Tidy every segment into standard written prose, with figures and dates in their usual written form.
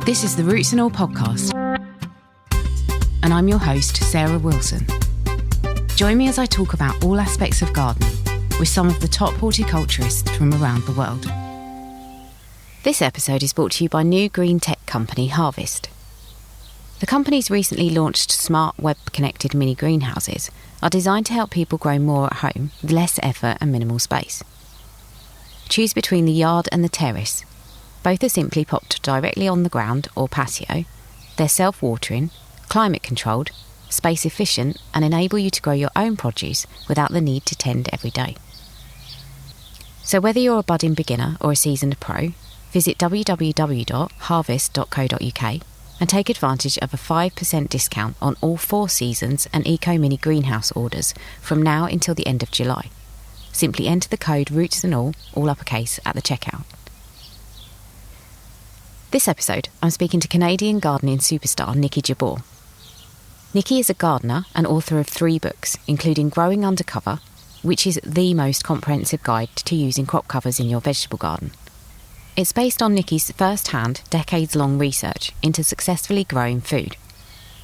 This is the Roots and All podcast, and I'm your host, Sarah Wilson. Join me as I talk about all aspects of gardening with some of the top horticulturists from around the world. This episode is brought to you by new green tech company Harvest. The company's recently launched smart web-connected mini greenhouses are designed to help people grow more at home with less effort and minimal space. Choose between the yard and the terrace. Both are simply popped directly on the ground or patio. They're self-watering, climate-controlled, space-efficient and enable you to grow your own produce without the need to tend every day. So whether you're a budding beginner or a seasoned pro, visit www.harvest.co.uk and take advantage of a 5% discount on all 4 seasons and Eco Mini greenhouse orders from now until the end of July. Simply enter the code Roots and all uppercase, at the checkout. This episode, I'm speaking to Canadian gardening superstar Niki Jabbour. Nikki is a gardener and author of 3 books, including Growing Undercover, which is the most comprehensive guide to using crop covers in your vegetable garden. It's based on Nikki's first-hand, decades-long research into successfully growing food,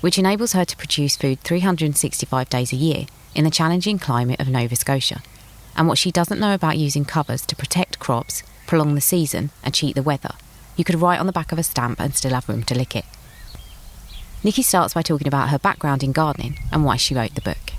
which enables her to produce food 365 days a year in the challenging climate of Nova Scotia, and what she doesn't know about using covers to protect crops, prolong the season and cheat the weather. You could write on the back of a stamp and still have room to lick it. Nikki starts by talking about her background in gardening and why she wrote the book.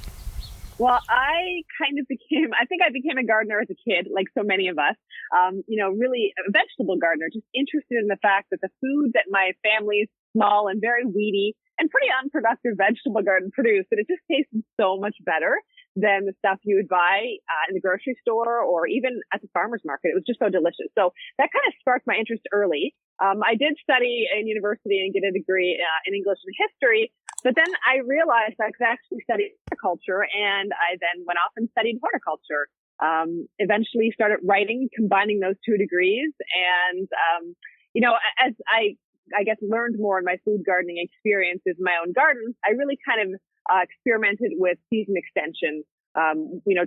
Well, I think I became a gardener as a kid, like so many of us, really a vegetable gardener, just interested in the fact that the food that my family's small and very weedy and pretty unproductive vegetable garden produced, that it just tasted so much better than the stuff you would buy in the grocery store or even at the farmer's market. It was just so delicious. So that kind of sparked my interest early. I did study in university and get a degree in English and history, but then I realized I could actually study horticulture, and I then went off and studied horticulture. Eventually started writing, combining those 2 degrees. And, as I guess learned more in my food gardening experiences in my own gardens, I really kind of experimented with season extension,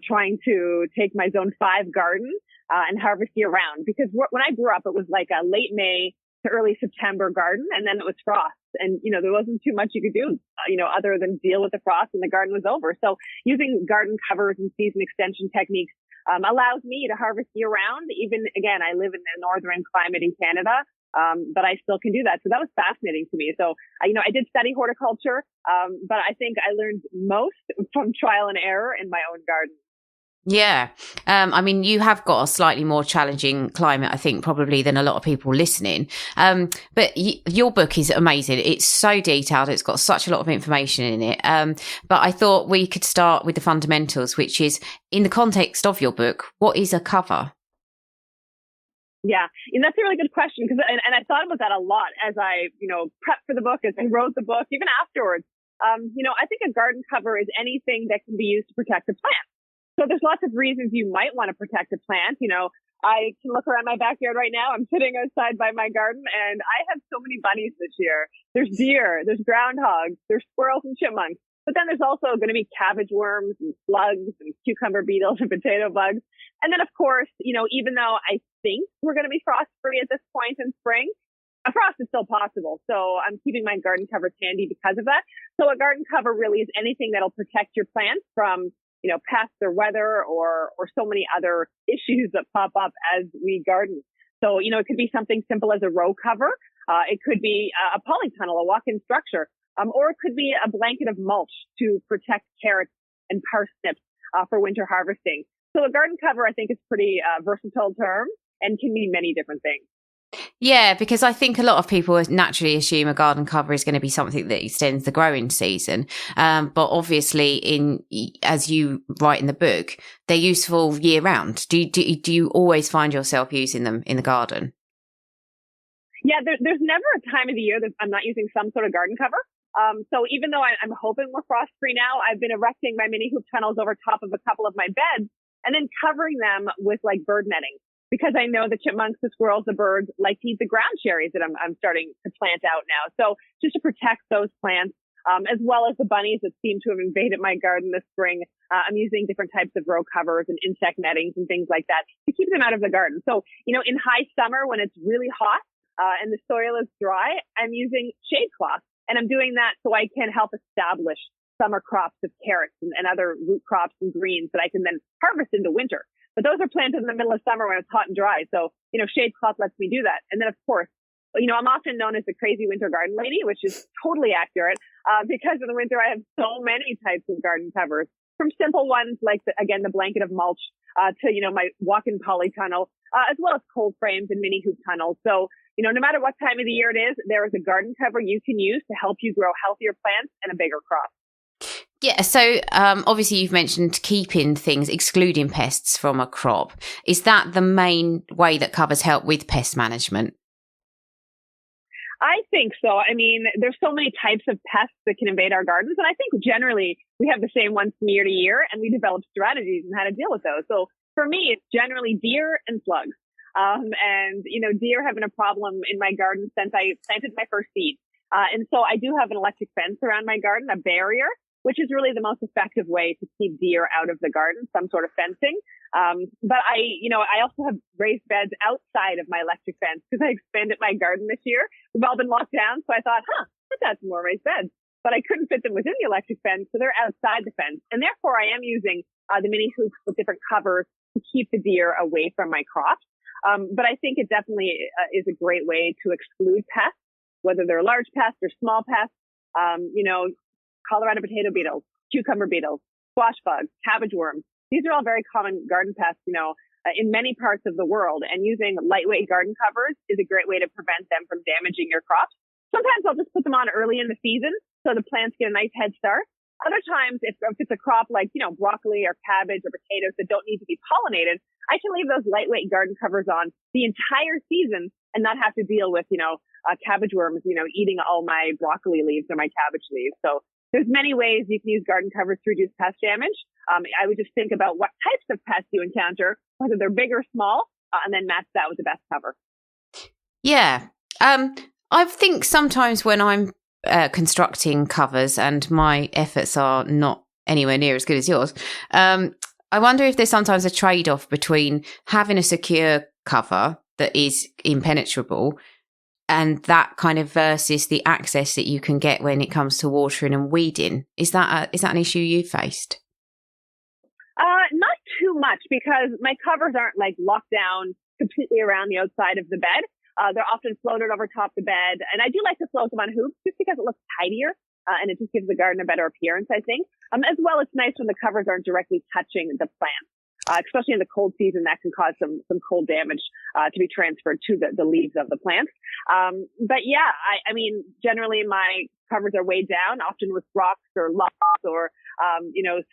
trying to take my zone 5 garden and harvest year round. Because when I grew up, it was like a late May to early September garden, and then it was frost. And, there wasn't too much you could do, other than deal with the frost, and the garden was over. So using garden covers and season extension techniques allows me to harvest year round. Even, again, I live in the northern climate in Canada, but I still can do that. So that was fascinating to me. So, I did study horticulture, but I think I learned most from trial and error in my own garden. Yeah. You have got a slightly more challenging climate, I think, probably than a lot of people listening. But your book is amazing. It's so detailed. It's got such a lot of information in it. But I thought we could start with the fundamentals, which is, in the context of your book, what is a cover? Yeah, and that's a really good question, because and I thought about that a lot as I, prepped for the book, as I wrote the book, even afterwards. I think a garden cover is anything that can be used to protect a plant. So there's lots of reasons you might want to protect a plant. I can look around my backyard right now. I'm sitting outside by my garden, and I have so many bunnies this year. There's deer, there's groundhogs, there's squirrels and chipmunks. But then there's also going to be cabbage worms and slugs and cucumber beetles and potato bugs. And then, of course, even though I think we're going to be frost free at this point in spring, a frost is still possible. So I'm keeping my garden covers handy because of that. So a garden cover really is anything that'll protect your plants from, pests or weather or so many other issues that pop up as we garden. So, it could be something simple as a row cover. It could be a polytunnel, a walk-in structure. Or it could be a blanket of mulch to protect carrots and parsnips for winter harvesting. So a garden cover, I think, is pretty versatile term and can mean many different things. Yeah, because I think a lot of people naturally assume a garden cover is going to be something that extends the growing season. But obviously, as you write in the book, they're useful year round. Do you always find yourself using them in the garden? Yeah, there's never a time of the year that I'm not using some sort of garden cover. So even though I'm hoping we're frost free now, I've been erecting my mini hoop tunnels over top of a couple of my beds and then covering them with like bird netting, because I know the chipmunks, the squirrels, the birds like to eat the ground cherries that I'm starting to plant out now. So just to protect those plants, as well as the bunnies that seem to have invaded my garden this spring, I'm using different types of row covers and insect nettings and things like that to keep them out of the garden. So, in high summer when it's really hot, and the soil is dry, I'm using shade cloth. And I'm doing that so I can help establish summer crops of carrots and other root crops and greens that I can then harvest into winter. But those are planted in the middle of summer when it's hot and dry. So, shade cloth lets me do that. And then, of course, I'm often known as the crazy winter garden lady, which is totally accurate, because in the winter I have so many types of garden covers, from simple ones like, the blanket of mulch, to, my walk-in polytunnel, as well as cold frames and mini hoop tunnels. So, no matter what time of the year it is, there is a garden cover you can use to help you grow healthier plants and a bigger crop. Yeah, so obviously you've mentioned keeping things, excluding pests from a crop. Is that the main way that covers help with pest management? I think so. I mean, there's so many types of pests that can invade our gardens, and I think generally we have the same ones from year to year, and we develop strategies on how to deal with those. So for me, it's generally deer and slugs. Deer have been a problem in my garden since I planted my first seed. And so I do have an electric fence around my garden, a barrier, which is really the most effective way to keep deer out of the garden, some sort of fencing. But I also have raised beds outside of my electric fence because I expanded my garden this year. We've all been locked down. So I thought, let's add some more raised beds. But I couldn't fit them within the electric fence. So they're outside the fence. And therefore I am using the mini hoops with different covers to keep the deer away from my crops. But I think it definitely is a great way to exclude pests, whether they're large pests or small pests. Colorado potato beetles, cucumber beetles, squash bugs, cabbage worms. These are all very common garden pests, in many parts of the world. And using lightweight garden covers is a great way to prevent them from damaging your crops. Sometimes I'll just put them on early in the season so the plants get a nice head start. Other times, if it's a crop like, broccoli or cabbage or potatoes that don't need to be pollinated, I can leave those lightweight garden covers on the entire season and not have to deal with, cabbage worms, eating all my broccoli leaves or my cabbage leaves. So there's many ways you can use garden covers to reduce pest damage. I would just think about what types of pests you encounter, whether they're big or small, and then match that with the best cover. Yeah. I think sometimes when I'm constructing covers and my efforts are not anywhere near as good as yours, I wonder if there's sometimes a trade-off between having a secure cover that is impenetrable and that kind of versus the access that you can get when it comes to watering and weeding. Is that an issue you faced? Not too much, because my covers aren't like locked down completely around the outside of the bed. They're often floated over top the bed, and I do like to float them on hoops just because it looks tidier, and it just gives the garden a better appearance, I think. As well, it's nice when the covers aren't directly touching the plants. Especially in the cold season, that can cause some cold damage to be transferred to the leaves of the plants. But yeah, I mean, generally my covers are weighed down, often with rocks or logs or,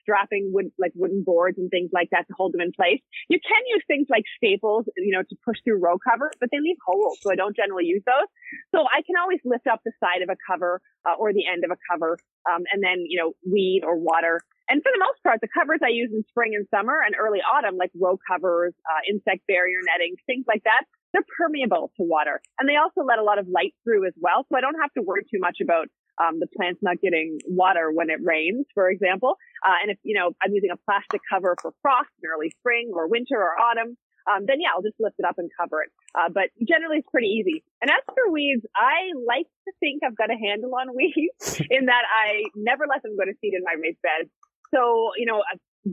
strapping wooden boards and things like that to hold them in place. You can use things like staples, to push through row covers, but they leave holes, so I don't generally use those. So I can always lift up the side of a cover or the end of a cover, and then, weed or water. And for the most part, the covers I use in spring and summer and early autumn, like row covers, insect barrier netting, things like that, they're permeable to water. And they also let a lot of light through as well. So I don't have to worry too much about the plants not getting water when it rains, for example. And if, I'm using a plastic cover for frost in early spring or winter or autumn, then yeah, I'll just lift it up and cover it. But generally it's pretty easy. And as for weeds, I like to think I've got a handle on weeds in that I never let them go to seed in my raised beds. So,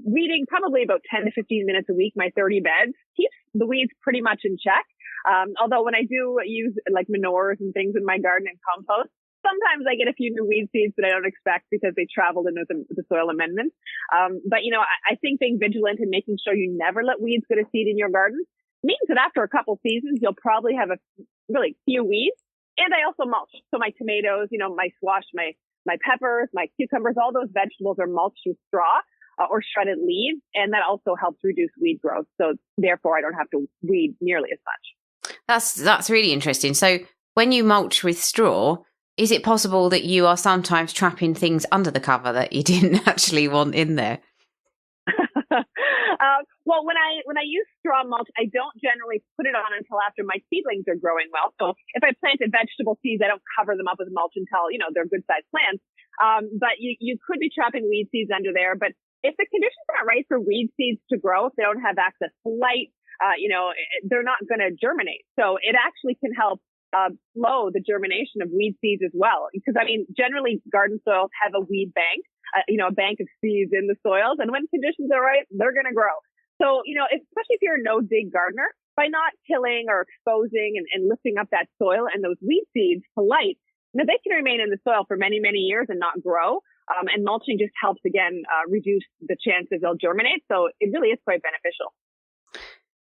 weeding probably about 10 to 15 minutes a week, my 30 beds, keeps the weeds pretty much in check. Although when I do use like manures and things in my garden and compost, sometimes I get a few new weed seeds that I don't expect because they traveled in with the soil amendments. But I think being vigilant and making sure you never let weeds go to seed in your garden means that after a couple seasons, you'll probably have a really few weeds. And I also mulch. So my tomatoes, my squash, my peppers, my cucumbers, all those vegetables are mulched with straw or shredded leaves. And that also helps reduce weed growth. So therefore, I don't have to weed nearly as much. That's really interesting. So when you mulch with straw, is it possible that you are sometimes trapping things under the cover that you didn't actually want in there? Well, when I use straw mulch, I don't generally put it on until after my seedlings are growing well. So if I planted vegetable seeds, I don't cover them up with mulch until, they're good sized plants. But you could be trapping weed seeds under there. But if the conditions aren't right for weed seeds to grow, if they don't have access to light, they're not going to germinate. So it actually can help slow the germination of weed seeds as well. Because, I mean, generally garden soils have a weed bank, a bank of seeds in the soils. And when conditions are right, they're going to grow. So, especially if you're a no-dig gardener, by not tilling or exposing and lifting up that soil and those weed seeds to light, they can remain in the soil for many, many years and not grow. And mulching just helps, again, reduce the chances they'll germinate. So it really is quite beneficial.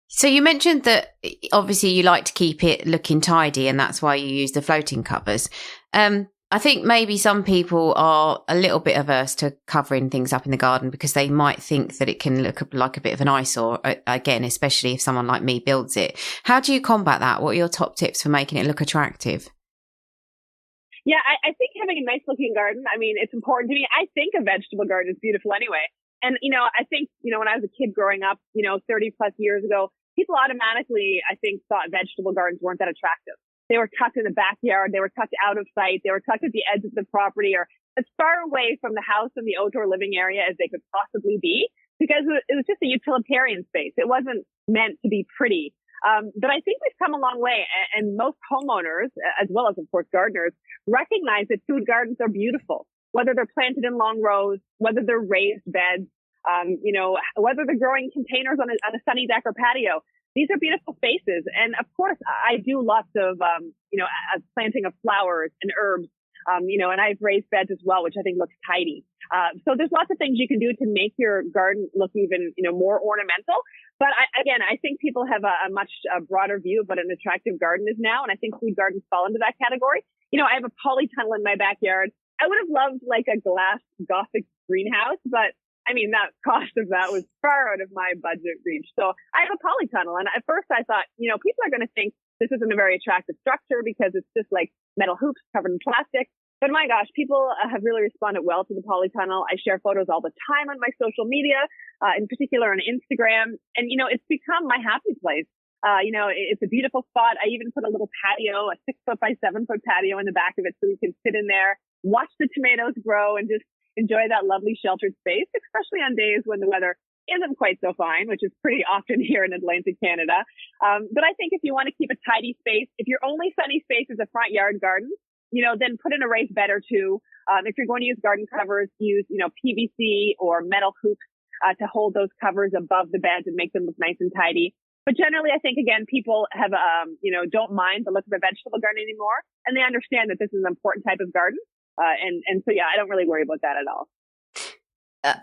So you mentioned that obviously you like to keep it looking tidy and that's why you use the floating covers. I think maybe some people are a little bit averse to covering things up in the garden because they might think that it can look like a bit of an eyesore, again, especially if someone like me builds it. How do you combat that? What are your top tips for making it look attractive? Yeah, I think having a nice looking garden, I mean, it's important to me. I think a vegetable garden is beautiful anyway. And, I think, when I was a kid growing up, 30 plus years ago, people automatically, I think, thought vegetable gardens weren't that attractive. They were tucked in the backyard. They were tucked out of sight. They were tucked at the edge of the property or as far away from the house and the outdoor living area as they could possibly be because it was just a utilitarian space. It wasn't meant to be pretty. But I think we've come a long way. And most homeowners, as well as, of course, gardeners, recognize that food gardens are beautiful, whether they're planted in long rows, whether they're raised beds, whether they're growing containers on a sunny deck or patio. These are beautiful spaces. And of course, I do lots of, planting of flowers and herbs, and I've raised beds as well, which I think looks tidy. So there's lots of things you can do to make your garden look even, more ornamental. But I think people have a much broader view of what an attractive garden is now. And I think food gardens fall into that category. I have a polytunnel in my backyard. I would have loved like a glass Gothic greenhouse, but I mean, that cost of that was far out of my budget reach. So I have a polytunnel. And at first I thought, people are going to think this isn't a very attractive structure because it's just like metal hoops covered in plastic. But my gosh, people have really responded well to the polytunnel. I share photos all the time on my social media, in particular on Instagram. And, it's become my happy place. It's a beautiful spot. I even put a little patio, a 6 foot by 7 foot patio in the back of it so you can sit in there, watch the tomatoes grow and just enjoy that lovely sheltered space, especially on days when the weather isn't quite so fine, which is pretty often here in Atlantic Canada. But I think if you want to keep a tidy space, if your only sunny space is a front yard garden, then put in a raised bed or two. If you're going to use garden covers, use, PVC or metal hoops to hold those covers above the beds and make them look nice and tidy. But generally, I think, again, people have, don't mind the look of a vegetable garden anymore. And they understand that this is an important type of garden. And so, I don't really worry about that at all.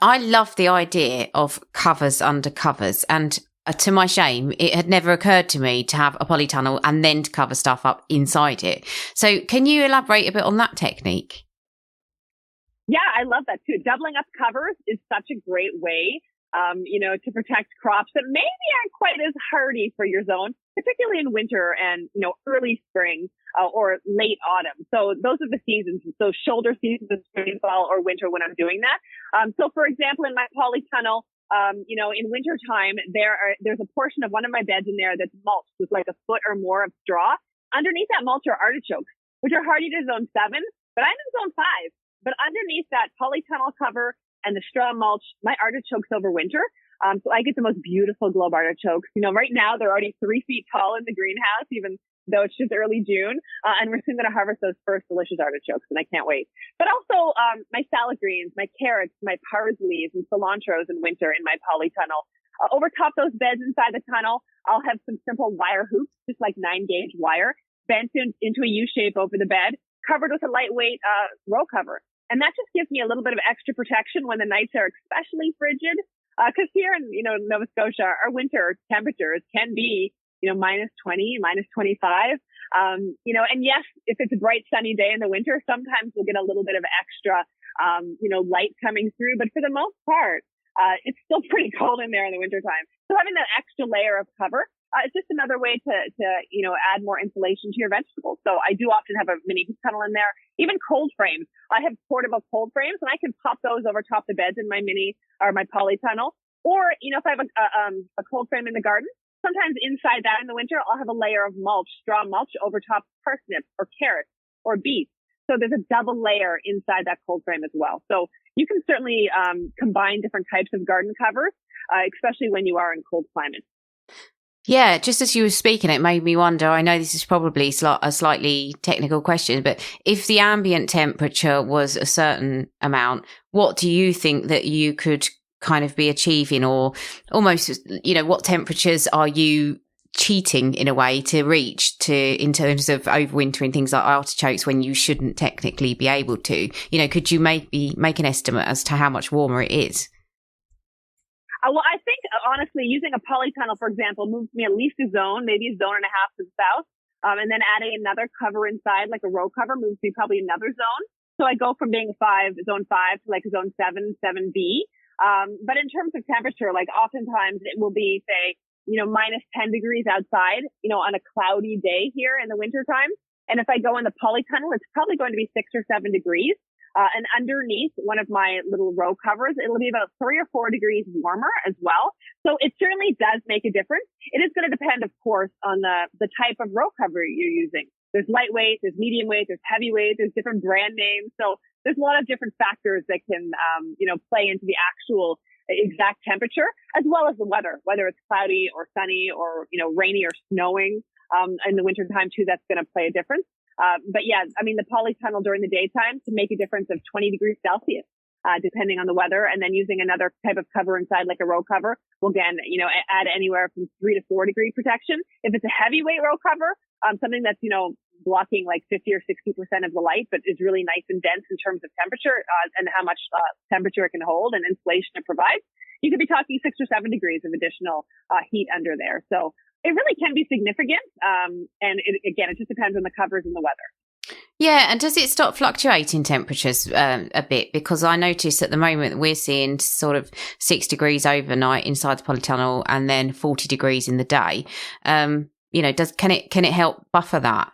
I love the idea of covers under covers. And to my shame, it had never occurred to me to have a polytunnel and then to cover stuff up inside it. So can you elaborate a bit on that technique? Yeah, I love that too. Doubling up covers is such a great way, to protect crops that maybe aren't quite as hardy for your zone, particularly in winter and, early spring or late autumn. So those are the seasons. So shoulder seasons, spring, fall, or winter when I'm doing that. So for example, in my polytunnel, in winter time, there's a portion of one of my beds in there that's mulched with like a foot or more of straw. Underneath that mulch are artichokes, which are hardy to zone 7, but I'm in zone 5. But underneath that polytunnel cover and the straw mulch, my artichokes overwinter. So I get the most beautiful globe artichokes. Right now they're already 3 feet tall in the greenhouse, even though it's just early June. And we're soon going to harvest those first delicious artichokes, and I can't wait. But also my salad greens, my carrots, my parsleys, and cilantros in winter in my polytunnel. Over top those beds inside the tunnel, I'll have some simple wire hoops, just like 9-gauge wire, bent into a U shape over the bed, covered with a lightweight row cover. And that just gives me a little bit of extra protection when the nights are especially frigid. Because here in, Nova Scotia, our winter temperatures can be, minus 20, minus 25. And yes, if it's a bright sunny day in the winter, sometimes we'll get a little bit of extra, light coming through. But for the most part, it's still pretty cold in there in the wintertime. So having that extra layer of cover, it's just another way to add more insulation to your vegetables. So I do often have a mini tunnel in there, even cold frames. I have portable cold frames and I can pop those over top the beds in my my polytunnel. Or, if I have a cold frame in the garden, sometimes inside that in the winter, I'll have a layer of mulch, straw mulch over top parsnips or carrots or beets. So there's a double layer inside that cold frame as well. So you can certainly combine different types of garden covers, especially when you are in cold climates. Yeah, just as you were speaking, it made me wonder. I know this is probably a slightly technical question, but if the ambient temperature was a certain amount, what do you think that you could kind of be achieving, or almost, what temperatures are you cheating in a way to reach in terms of overwintering things like artichokes when you shouldn't technically be able to? Could you maybe make an estimate as to how much warmer it is? Well, I think, honestly, using a polytunnel, for example, moves me at least a zone, maybe a zone and a half to the south. And then adding another cover inside, like a row cover, moves me probably another zone. So I go from being zone 5 to like zone 7, 7B. But in terms of temperature, like oftentimes it will be, say, minus 10 degrees outside, on a cloudy day here in the wintertime. And if I go in the polytunnel, it's probably going to be 6 or 7 degrees. And underneath one of my little row covers, it'll be about 3 or 4 degrees warmer as well. So it certainly does make a difference. It is going to depend, of course, on the type of row cover you're using. There's lightweight, there's medium weight, there's heavyweight, there's different brand names. So there's a lot of different factors that can, play into the actual exact temperature, as well as the weather, whether it's cloudy or sunny or, rainy or snowing. In the wintertime too, that's going to play a difference. But yeah, I mean, the polytunnel during the daytime can make a difference of 20 degrees Celsius, depending on the weather. And then using another type of cover inside, like a row cover, will again, add anywhere from 3 to 4 degree protection. If it's a heavyweight row cover, something that's, blocking like 50 or 60% of the light, but is really nice and dense in terms of temperature, and how much temperature it can hold and insulation it provides, you could be talking 6 or 7 degrees of additional heat under there. So it really can be significant. And it just depends on the covers and the weather. Yeah. And does it stop fluctuating temperatures a bit? Because I noticed at the moment we're seeing sort of 6 degrees overnight inside the polytunnel and then 40 degrees in the day. Can it help buffer that?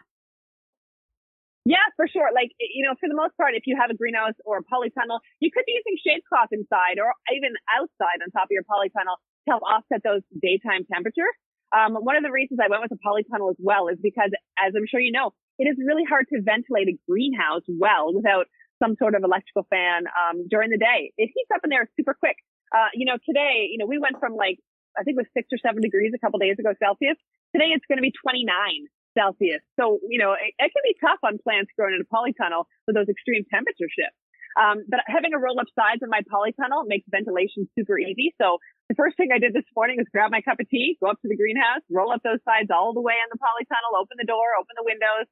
Yeah, for sure. Like, for the most part, if you have a greenhouse or a polytunnel, you could be using shade cloth inside or even outside on top of your polytunnel to help offset those daytime temperatures. One of the reasons I went with a polytunnel as well is because, as I'm sure you know, it is really hard to ventilate a greenhouse well without some sort of electrical fan during the day. It heats up in there super quick. Today, we went from I think it was 6 or 7 degrees a couple days ago Celsius. Today it's going to be 29 Celsius. So, it can be tough on plants growing in a polytunnel with those extreme temperature shifts. But having a roll-up sides on my polytunnel makes ventilation super easy. So the first thing I did this morning was grab my cup of tea, go up to the greenhouse, roll up those sides all the way on the polytunnel, open the door, open the windows.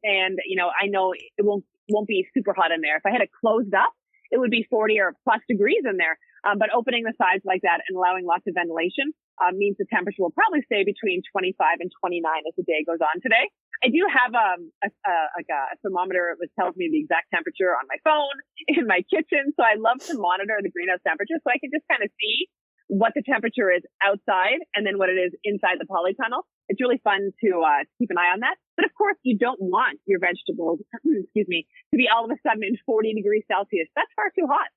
And I know it won't be super hot in there. If I had it closed up, it would be 40 or plus degrees in there. But opening the sides like that and allowing lots of ventilation means the temperature will probably stay between 25 and 29 as the day goes on today. I do have a thermometer which tells me the exact temperature on my phone in my kitchen. So I love to monitor the greenhouse temperature so I can just kind of see what the temperature is outside and then what it is inside the polytunnel. It's really fun to keep an eye on that. But of course, you don't want your vegetables, to be all of a sudden in 40 degrees Celsius. That's far too hot.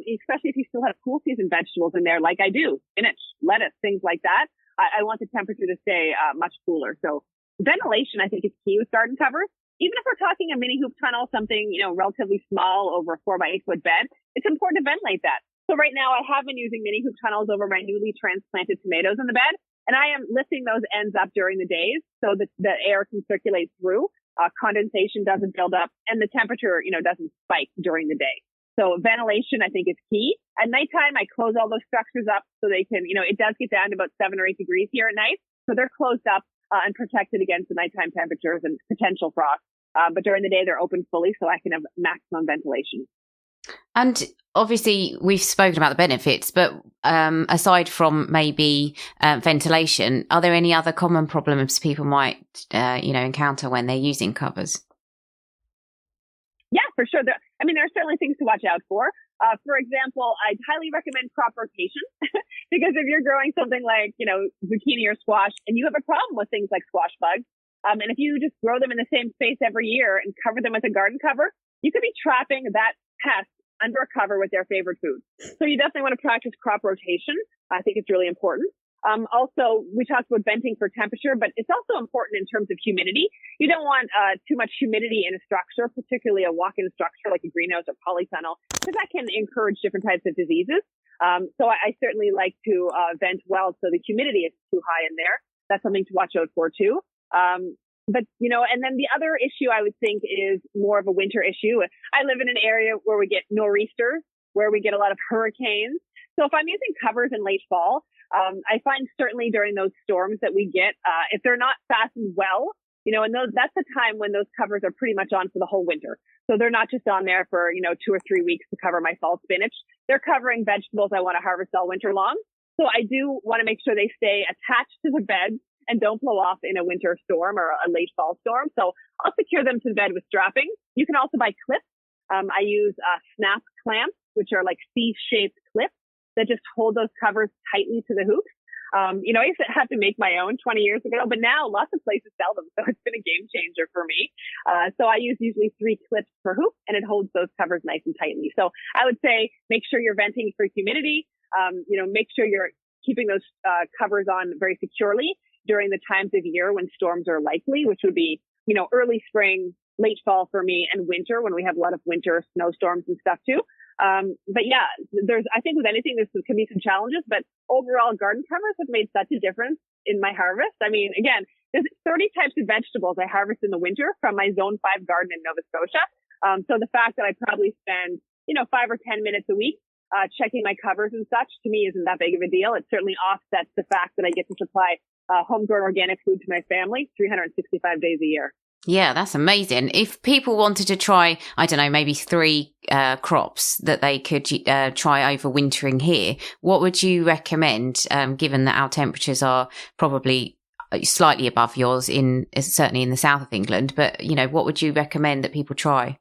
Especially if you still have cool season vegetables in there, like I do, spinach, lettuce, things like that. I want the temperature to stay much cooler. So ventilation, I think, is key with garden covers. Even if we're talking a mini hoop tunnel, something, relatively small over a 4 by 8 foot bed, it's important to ventilate that. So right now I have been using mini hoop tunnels over my newly transplanted tomatoes in the bed, and I am lifting those ends up during the days so that the air can circulate through, condensation doesn't build up, and the temperature, doesn't spike during the day. So ventilation, I think, is key. At nighttime, I close all those structures up so they can, it does get down to about 7 or 8 degrees here at night. So they're closed up and protected against the nighttime temperatures and potential frost. But during the day, they're open fully so I can have maximum ventilation. And obviously, we've spoken about the benefits, but aside from maybe ventilation, are there any other common problems people might, encounter when they're using covers? Yeah, for sure. There are certainly things to watch out for. For example, I'd highly recommend crop rotation because if you're growing something like, zucchini or squash and you have a problem with things like squash bugs, and if you just grow them in the same space every year and cover them with a garden cover, you could be trapping that pest under a cover with their favorite food. So you definitely want to practice crop rotation. I think it's really important. Also, we talked about venting for temperature, but it's also important in terms of humidity. You don't want too much humidity in a structure, particularly a walk-in structure like a greenhouse or polytunnel, because that can encourage different types of diseases. So I certainly like to vent well so the humidity is too high in there. That's something to watch out for too. But, and then the other issue I would think is more of a winter issue. I live in an area where we get nor'easters, where we get a lot of hurricanes. So if I'm using covers in late fall, I find certainly during those storms that we get, if they're not fastened well, and that's the time when those covers are pretty much on for the whole winter. So they're not just on there for, 2 or 3 weeks to cover my fall spinach. They're covering vegetables I want to harvest all winter long. So I do want to make sure they stay attached to the bed and don't blow off in a winter storm or a late fall storm. So I'll secure them to the bed with strapping. You can also buy clips. I use snap clamps, which are like C-shaped clips that just hold those covers tightly to the hoops. I used to have to make my own 20 years ago, but now lots of places sell them. So it's been a game changer for me. So I use usually 3 clips per hoop and it holds those covers nice and tightly. So I would say make sure you're venting for humidity. Make sure you're keeping those covers on very securely during the times of year when storms are likely, which would be, early spring, late fall for me, and winter when we have a lot of winter snowstorms and stuff too. But yeah, I think with anything, there can be some challenges, but overall garden covers have made such a difference in my harvest. I mean, again, there's 30 types of vegetables I harvest in the winter from my Zone 5 garden in Nova Scotia. So the fact that I probably spend, 5 or 10 minutes a week checking my covers and such, to me, isn't that big of a deal. It certainly offsets the fact that I get to supply homegrown organic food to my family 365 days a year. Yeah, that's amazing. If people wanted to try, I don't know, maybe 3 crops that they could try overwintering here, what would you recommend, given that our temperatures are probably slightly above yours certainly in the south of England, but, what would you recommend that people try?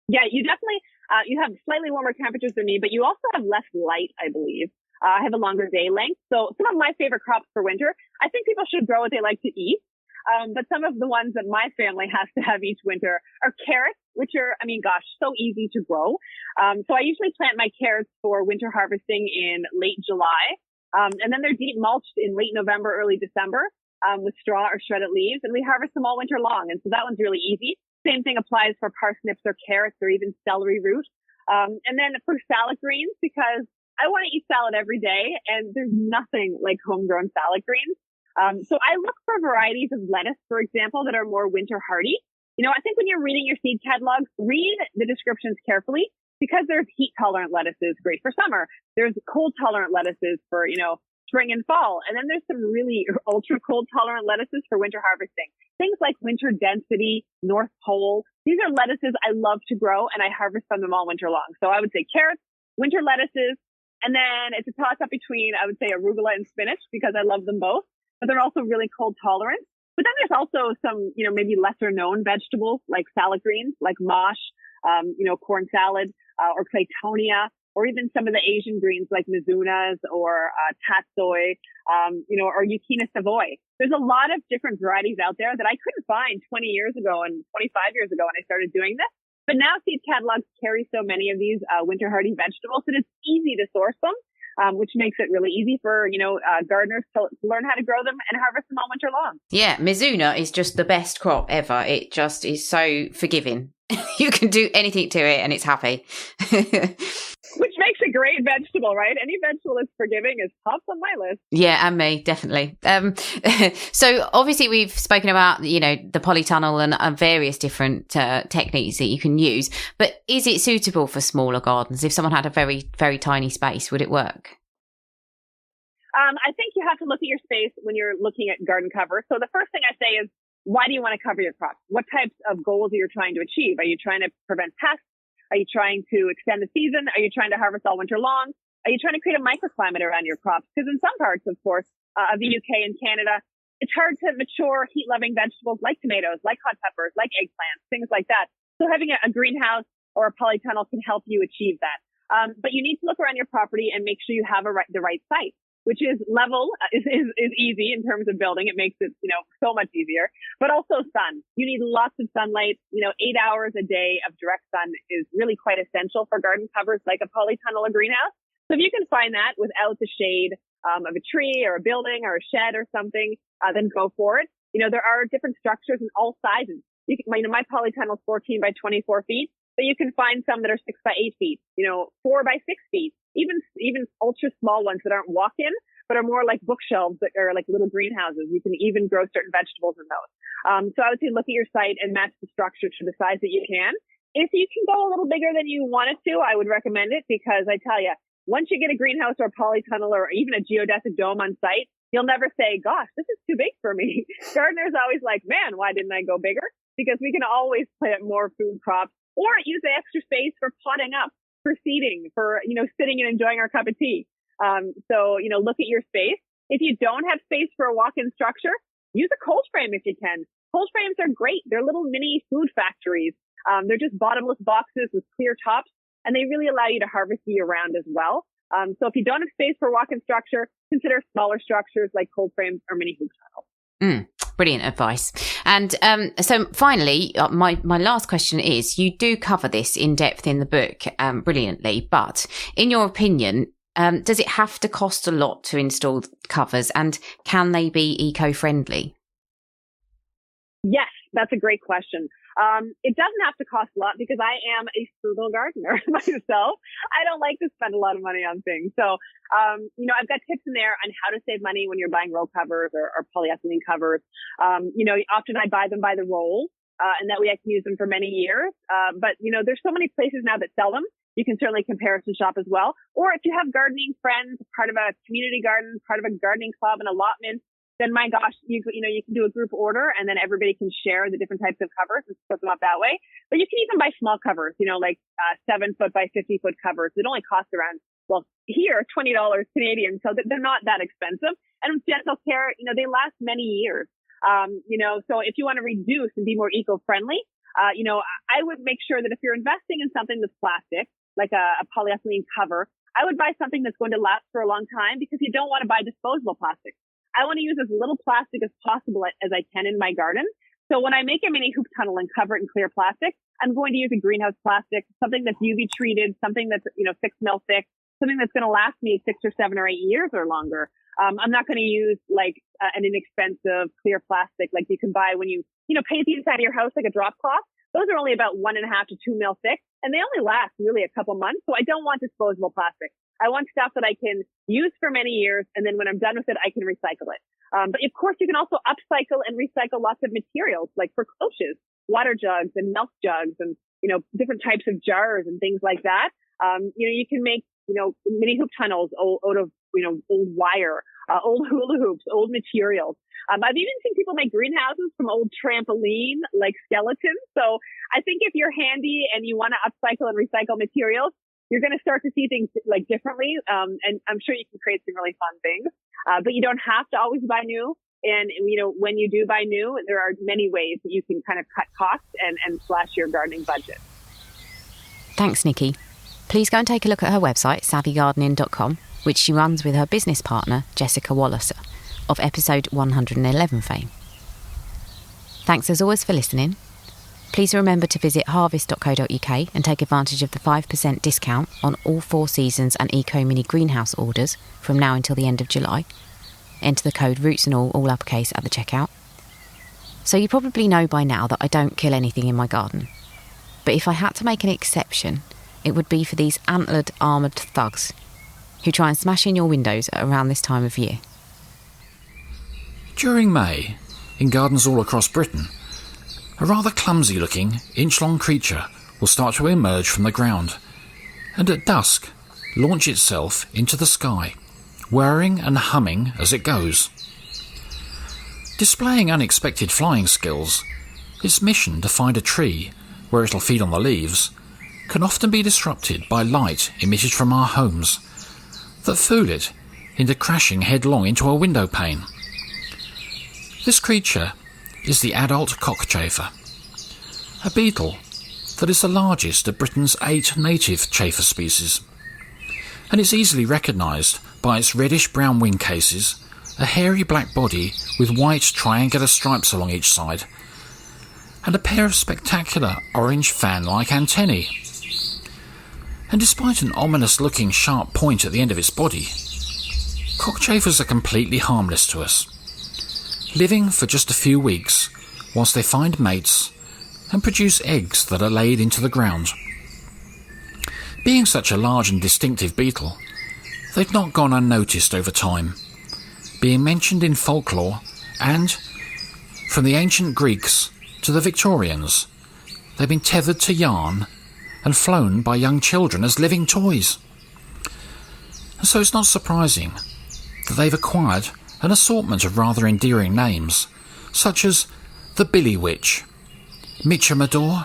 Yeah, you definitely, you have slightly warmer temperatures than me, but you also have less light, I believe. I have a longer day length. So some of my favorite crops for winter, I think people should grow what they like to eat. But some of the ones that my family has to have each winter are carrots, which are, so easy to grow. So I usually plant my carrots for winter harvesting in late July. And then they're deep mulched in late November, early December, with straw or shredded leaves. And we harvest them all winter long. And so that one's really easy. Same thing applies for parsnips or carrots or even celery root. And then for salad greens, because I want to eat salad every day and there's nothing like homegrown salad greens. So I look for varieties of lettuce, for example, that are more winter hardy. I think when you're reading your seed catalogs, read the descriptions carefully because there's heat tolerant lettuces great for summer. There's cold tolerant lettuces for, spring and fall. And then there's some really ultra cold tolerant lettuces for winter harvesting. Things like winter density, North Pole. These are lettuces I love to grow and I harvest from them all winter long. So I would say carrots, winter lettuces, and then it's a toss up between, I would say, arugula and spinach because I love them both. But they're also really cold tolerant. But then there's also some, maybe lesser known vegetables like salad greens, like mosh, corn salad, or claytonia, or even some of the Asian greens like mizunas or tatsoi, or Yucchina Savoy. There's a lot of different varieties out there that I couldn't find 20 years ago and 25 years ago when I started doing this. But now seed catalogs carry so many of these winter hardy vegetables that it's easy to source them. Which makes it really easy for, gardeners to learn how to grow them and harvest them all winter long. Yeah, Mizuna is just the best crop ever. It just is so forgiving. You can do anything to it and it's happy. Which makes a great vegetable, right? Any vegetable that's forgiving is top on my list. Yeah, and me, definitely. So obviously we've spoken about, the polytunnel and various different techniques that you can use. But is it suitable for smaller gardens? If someone had a very, very tiny space, would it work? I think you have to look at your space when you're looking at garden cover. So the first thing I say is, why do you want to cover your crops? What types of goals are you trying to achieve? Are you trying to prevent pests? Are you trying to extend the season? Are you trying to harvest all winter long? Are you trying to create a microclimate around your crops? Because in some parts, of course, of the UK and Canada, it's hard to mature heat-loving vegetables like tomatoes, like hot peppers, like eggplants, things like that. So having a greenhouse or a polytunnel can help you achieve that. But you need to look around your property and make sure you have the right site, which is level, is easy in terms of building. It makes it, so much easier, but also sun. You need lots of sunlight. 8 hours a day of direct sun is really quite essential for garden covers like a polytunnel or greenhouse. So if you can find that without the shade of a tree or a building or a shed or something, then go for it. There are different structures in all sizes. My polytunnel is 14 by 24 feet. but you can find some that are 6 by 8 feet, 4 by 6 feet, even ultra small ones that aren't walk-in, but are more like bookshelves that are like little greenhouses. You can even grow certain vegetables in those. So I would say look at your site and match the structure to the size that you can. If you can go a little bigger than you wanted to, I would recommend it, because I tell you, once you get a greenhouse or a polytunnel or even a geodesic dome on site, you'll never say, gosh, this is too big for me. Gardeners always like, man, why didn't I go bigger? Because we can always plant more food crops or use the extra space for potting up, for seeding, for, sitting and enjoying our cup of tea. So, look at your space. If you don't have space for a walk-in structure, use a cold frame if you can. Cold frames are great. They're little mini food factories. They're just bottomless boxes with clear tops, and they really allow you to harvest year round as well. So if you don't have space for walk-in structure, consider smaller structures like cold frames or mini hoop tunnels. Brilliant advice. And so finally, my last question is, you do cover this in depth in the book brilliantly, but in your opinion, does it have to cost a lot to install covers, and can they be eco-friendly? Yes, that's a great question. It doesn't have to cost a lot, because I am a frugal gardener myself. I don't like to spend a lot of money on things. So, I've got tips in there on how to save money when you're buying row covers or polyethylene covers. Often I buy them by the roll, and that way I can use them for many years. But there's so many places now that sell them. You can certainly comparison shop as well. Or if you have gardening friends, part of a community garden, part of a gardening club, an allotment, then my gosh, you can do a group order, and then everybody can share the different types of covers and split them up that way. But you can even buy small covers, like 7 foot by 50 foot covers. It only costs around, here, $20 Canadian. So they're not that expensive. And with gentle care, they last many years. So if you want to reduce and be more eco-friendly, I would make sure that if you're investing in something that's plastic, like a polyethylene cover, I would buy something that's going to last for a long time, because you don't want to buy disposable plastic. I want to use as little plastic as possible as I can in my garden. So when I make a mini hoop tunnel and cover it in clear plastic, I'm going to use a greenhouse plastic, something that's UV treated, something that's, 6 mil thick, something that's going to last me 6 or 7 or 8 years or longer. I'm not going to use an inexpensive clear plastic like you can buy when you paint the inside of your house like a drop cloth. Those are only about 1.5 to 2 mil thick, and they only last really a couple months. So I don't want disposable plastic. I want stuff that I can use for many years, and then when I'm done with it, I can recycle it. But of course, you can also upcycle and recycle lots of materials, like for cloches, water jugs and milk jugs, and different types of jars and things like that. You can make mini hoop tunnels out of old wire, old hula hoops, old materials. I've even seen people make greenhouses from old trampoline like skeletons. So I think if you're handy and you want to upcycle and recycle materials, you're going to start to see things differently. And I'm sure you can create some really fun things. But you don't have to always buy new. And, when you do buy new, there are many ways that you can kind of cut costs and slash your gardening budget. Thanks, Nikki. Please go and take a look at her website, savvygardening.com, which she runs with her business partner, Jessica Walliser, of episode 111 fame. Thanks as always for listening. Please remember to visit harvest.co.uk and take advantage of the 5% discount on all 4 seasons and Eco Mini greenhouse orders from now until the end of July. Enter the code roots and all uppercase at the checkout. So you probably know by now that I don't kill anything in my garden. But if I had to make an exception, it would be for these antlered, armoured thugs who try and smash in your windows at around this time of year. During May, in gardens all across Britain, a rather clumsy-looking, inch-long creature will start to emerge from the ground, and at dusk launch itself into the sky, whirring and humming as it goes. Displaying unexpected flying skills, its mission to find a tree where it'll feed on the leaves can often be disrupted by light emitted from our homes that fool it into crashing headlong into a window pane. This creature is the adult cockchafer, a beetle that is the largest of Britain's 8 native chafer species, and it's easily recognised by its reddish-brown wing cases, a hairy black body with white triangular stripes along each side, and a pair of spectacular orange fan-like antennae. And despite an ominous-looking sharp point at the end of its body, cockchafers are completely harmless to us, living for just a few weeks whilst they find mates and produce eggs that are laid into the ground. Being such a large and distinctive beetle, they've not gone unnoticed over time, being mentioned in folklore and, from the ancient Greeks to the Victorians, they've been tethered to yarn and flown by young children as living toys. And so it's not surprising that they've acquired an assortment of rather endearing names, such as the Billy Witch, Mitchamador,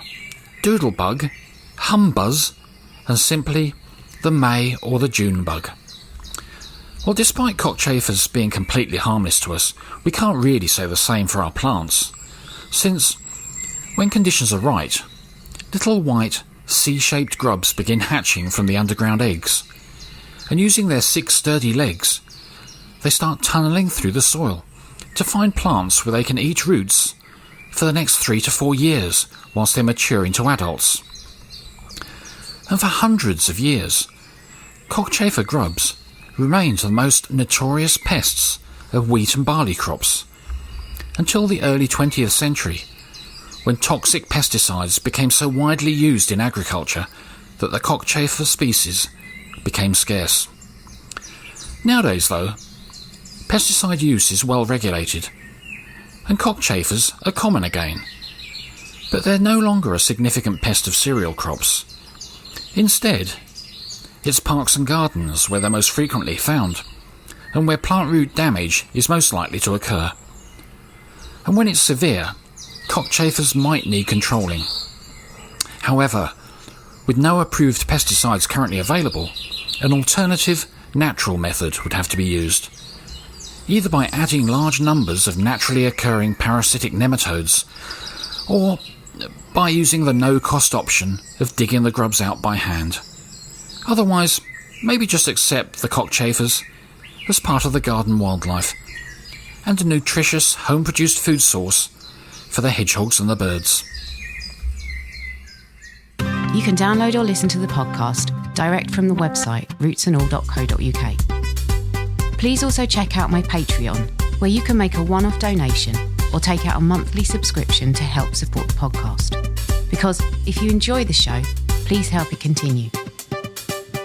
Doodlebug, Humbuzz, and simply the May or the June bug. Well, despite cockchafers being completely harmless to us, we can't really say the same for our plants, since, when conditions are right, little white, C-shaped grubs begin hatching from the underground eggs, and using their 6 sturdy legs, they start tunnelling through the soil to find plants where they can eat roots for the next 3 to 4 years whilst they mature into adults. And for hundreds of years, cockchafer grubs remained the most notorious pests of wheat and barley crops, until the early 20th century, when toxic pesticides became so widely used in agriculture that the cockchafer species became scarce. Nowadays, though, pesticide use is well regulated, and cockchafers are common again, but they're no longer a significant pest of cereal crops. Instead, it's parks and gardens where they're most frequently found, and where plant root damage is most likely to occur. And when it's severe, cockchafers might need controlling. However, with no approved pesticides currently available, an alternative, natural method would have to be used, either by adding large numbers of naturally occurring parasitic nematodes, or by using the no-cost option of digging the grubs out by hand. Otherwise, maybe just accept the cockchafers as part of the garden wildlife and a nutritious home-produced food source for the hedgehogs and the birds. You can download or listen to the podcast direct from the website rootsandall.co.uk. Please also check out my Patreon, where you can make a one-off donation or take out a monthly subscription to help support the podcast. Because if you enjoy the show, please help it continue.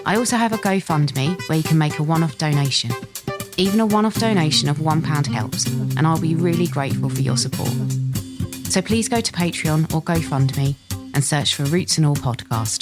I also have a GoFundMe where you can make a one-off donation. Even a one-off donation of £1 helps, and I'll be really grateful for your support. So please go to Patreon or GoFundMe and search for Roots and All Podcast.